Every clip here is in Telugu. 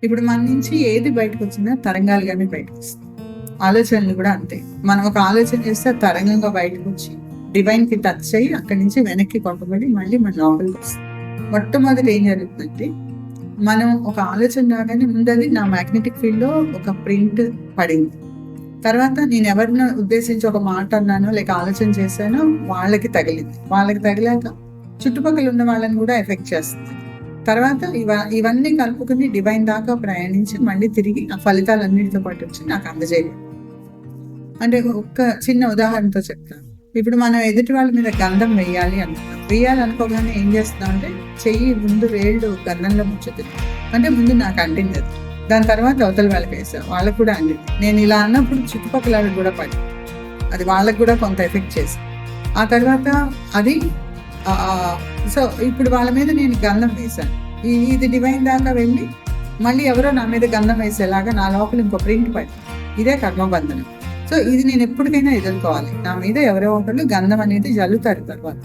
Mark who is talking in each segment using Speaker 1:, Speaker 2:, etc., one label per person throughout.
Speaker 1: ఇప్పుడు మన నుంచి ఏది బయటకు వచ్చినా తరంగాలుగానే బయటకు వస్తుంది. ఆలోచనలు కూడా అంతే. మనం ఒక ఆలోచన చేస్తే తరంగంగా బయటకు వచ్చి డివైన్కి టచ్ అయ్యి అక్కడి నుంచి వెనక్కి పంపబడి మళ్ళీ మన లోపలికి వస్తుంది. మొట్టమొదటి ఏం జరుగుతుందంటే, మనం ఒక ఆలోచన రాగానే ముందది నా మ్యాగ్నెటిక్ ఫీల్డ్లో ఒక ప్రింట్ పడింది. తర్వాత నేను ఎవరిని ఉద్దేశించి ఒక మాట అన్నానో లేక ఆలోచన చేశానో వాళ్ళకి తగిలింది. వాళ్ళకి తగిలాక చుట్టుపక్కల ఉన్న వాళ్ళని కూడా ఎఫెక్ట్ చేస్తుంది. తర్వాత ఇవన్నీ కలుపుకుని డివైన్ దాకా ప్రయాణించి మళ్ళీ తిరిగి ఆ ఫలితాలన్నిటితో పాటు వచ్చి నాకు అందజేయాలి. అంటే ఒక్క చిన్న ఉదాహరణతో చెప్తాను. ఇప్పుడు మనం ఎదుటి వాళ్ళ మీద గంధం వేయాలనుకోగానే ఏం చేస్తున్నాం అంటే, చెయ్యి ముందు వేళ్ళు గంధంలో ముంచుతుంది. అంటే ముందు నాకు అంటింది అది, దాని తర్వాత అవతల వాళ్ళకి వేసాను, వాళ్ళకు కూడా అంటింది. నేను ఇలా అన్నప్పుడు చుట్టుపక్కల వాళ్ళకి కూడా పడి అది వాళ్ళకు కూడా కొంత ఎఫెక్ట్ చేసి ఆ తర్వాత అది సో ఇప్పుడు వాళ్ళ మీద నేను గంధం వేశాను. ఇది డివైన్ దాకా వెళ్ళి మళ్ళీ ఎవరో నా మీద గంధం వేసేలాగా నా లోపల ఇంకో ప్రింట్ పడి, ఇదే కర్మబంధనం. సో ఇది నేను ఎప్పటికైనా ఎదుర్కోవాలి. నా మీద ఎవరో ఒకళ్ళు గంధం అనేది జల్లుతారు తర్వాత.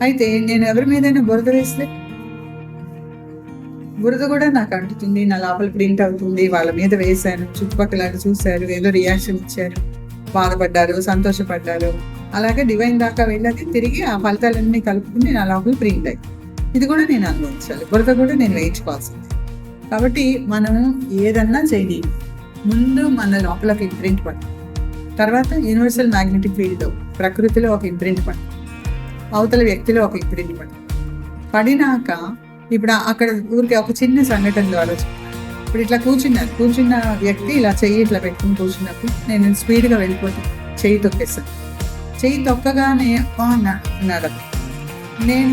Speaker 1: అయితే నేను ఎవరి మీదైనా బురద వేస్తే బురద కూడా నాకు అంటుతుంది, నా లోపల ప్రింట్ అవుతుంది. వాళ్ళ మీద వేశాను, చుట్టుపక్కల చూశారు, ఏదో రియాక్షన్ ఇచ్చారు, బాధపడ్డారు, సంతోషపడ్డారు. అలాగే డివైన్ దాకా వెళ్ళి తిరిగి ఆ ఫలితాలన్నీ కలుపుకుని నా లోపల ప్రింట్ అయ్యి ఇది కూడా నేను అనుభవించాలి, బురద కూడా నేను వేయించుకోవాల్సింది. కాబట్టి మనం ఏదన్నా చేయాలి, ముందు మన లోపల ఒక ఇంప్రింట్ పడుతుంది. తర్వాత యూనివర్సల్ మ్యాగ్నెటిక్ ఫీల్డ్లో ప్రకృతిలో ఒక ఇంప్రింట్ పడుతుంది, అవతల వ్యక్తిలో ఒక ఇంప్రింట్ పడుతుంది. పడినాక ఇప్పుడు అక్కడ ఊరికి ఒక చిన్న సంఘటన ద్వారా ఇప్పుడు ఇట్లా కూర్చున్న వ్యక్తి ఇలా చెయ్యి ఇట్లా పెట్టుకుని కూర్చున్నప్పుడు నేను స్పీడ్గా వెళ్ళిపోతాను, చెయ్యి తొక్కేస్తాను. చెయ్యి తొక్కగానే అన్నాడు. నేను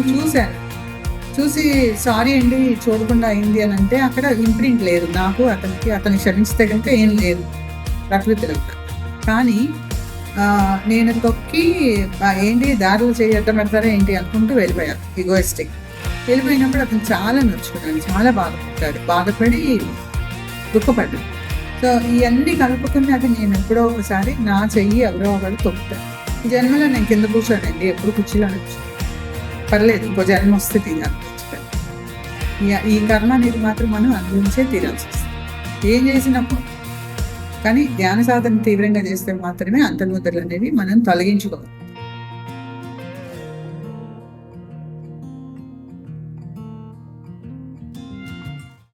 Speaker 1: చూసి సారీ అండి చూడకుండా అయింది అని అంటే అక్కడ ఇంప్రింట్ లేదు నాకు, అతనికి క్షమిస్తే కనుక ఏం లేదు ప్రకృతిలో. కానీ నేను తొక్కి ఏంటి దారిలో చేయడం పెడతారా ఏంటి అనుకుంటూ వెళ్ళిపోయాను, ఈగోయిస్టిక్. వెళ్ళిపోయినప్పుడు అతను చాలా నొచ్చుకున్నాడు, చాలా బాధపడి దుఃఖపడ్డాడు. సో ఇవన్నీ కలుపుకుని అది నేను ఎప్పుడో ఒకసారి నా చెయ్యి ఎవరో ఒకరు తొక్కుతాను. ఈ జన్మలో నేను కింద కూర్చోనండి, ఎప్పుడు కుర్చీలో అనొచ్చు, పర్లేదు, ఇంకో జన్మ వస్తే తీరాలి. ఈ కర్మ అనేది మాత్రం మనం అనుభవించే తీరాల్సి వస్తుంది ఏం చేసినప్పుడు. కానీ ధ్యాన సాధన తీవ్రంగా చేస్తే మాత్రమే అంతర్ముద్రలు అనేవి మనం తొలగించుకోవాలి.